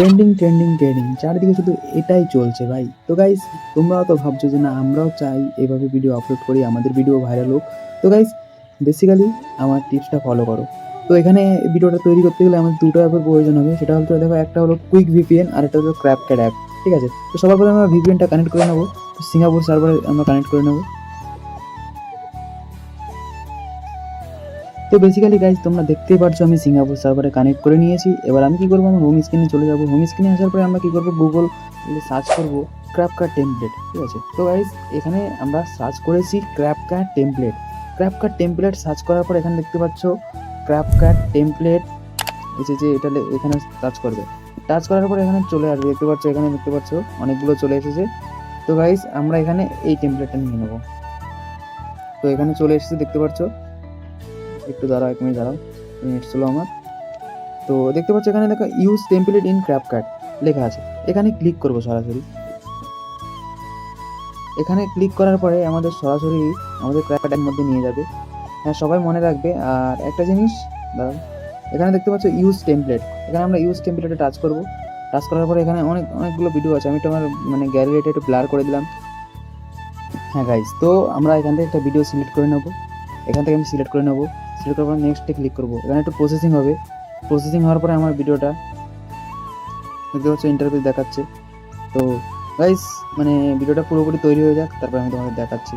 Trending trending trending চারিদিকে শুধু এটাই চলছে ভাই। তো গাইস, তোমরাও তো ভাবছো যে না আমরাও চাই এভাবে ভিডিও আপলোড করি, আমাদের ভিডিও ভাইরাল হোক। তো গাইস, বেসিক্যালি আমার টিপসটা ফলো করো। তো এখানে ভিডিওটা তৈরি করতে গেলে আমাদের দুটো অ্যাপের প্রয়োজন হবে। সেটা হচ্ছে দেখো, একটা হলো কুইক ভিপিএন আর একটা হলো ক্র্যাপক্যাট অ্যাপ। ঠিক আছে, তো সবার প্রথমে আমরা ভিপিএনটা কানেক্ট করে নেবো। তো সিঙ্গাপুর সার্ভারে আমরা কানেক্ট করে নেবো। তো বেসিক্যালি গাইজ, তোমরা দেখতেই পারছো আমি সিঙ্গাপুর সার্ভারে কানেক্ট করে নিয়েছি। এবার আমি কি করবো, আমার হোম স্ক্রিনে চলে যাবো। হোম স্ক্রিনে আসার পরে আমরা কি করবো, গুগল সার্চ করবো ক্র্যাপকাট টেমপ্লেট। ঠিক আছে, তো গাইজ এখানে আমরা সার্চ করেছি ক্র্যাপকাট টেমপ্লেট। ক্র্যাপকাট টেমপ্লেট সার্চ করার পর এখানে দেখতে পাচ্ছ ক্র্যাপকাট টেমপ্লেট এসেছে। এটা এখানে টাচ করবে। টাচ করার পর এখানে চলে আসবে। দেখতে পাচ্ছ, এখানে দেখতে পাচ্ছ অনেকগুলো চলে এসেছে। তো গাইজ আমরা এখানে এই টেমপ্লেটটা নিয়ে নেবো। তো এখানে চলে এসেছে, দেখতে পাচ্ছ। একটু দাঁড়াও, 1 মিনিট দাঁড়াও, নেট ছিল আমার। তো দেখতে পাচ্ছ এখানে দেখো ইউজ টেমপ্লেট ইন ক্র্যাপকাট লেখা আছে। এখানে ক্লিক করবো সরাসরি। এখানে ক্লিক করার পরে আমাদের সরাসরি আমাদের ক্র্যাপকাটের মধ্যে নিয়ে যাবে। হ্যাঁ, সবাই মনে রাখবে। আর একটা জিনিস দাঁড়াও, এখানে দেখতে পাচ্ছ ইউজ টেমপ্লেট। এখানে আমরা ইউজ টেমপ্লেটে টাচ করবো। টাচ করার পরে এখানে অনেকগুলো ভিডিও আছে। আমি তোমার গ্যালারিটা একটু ব্লার করে দিলাম। হ্যাঁ গাইজ, তো আমরা এখান থেকে একটা ভিডিও সিলেক্ট করে নেবো। এখান থেকে আমি সিলেক্ট করে নেবো। সিলেক্ট করার পর নেক্সটে ক্লিক করবো। এখানে একটু প্রসেসিং হবে। প্রসেসিং হওয়ার পরে আমার ভিডিওটা দেখতে পাচ্ছ ইন্টারভিউ দেখাচ্ছে। তো গাইস, ভিডিওটা পুরোপুরি তৈরি হয়ে যাক, তারপর আমি তোমাদের দেখাচ্ছি।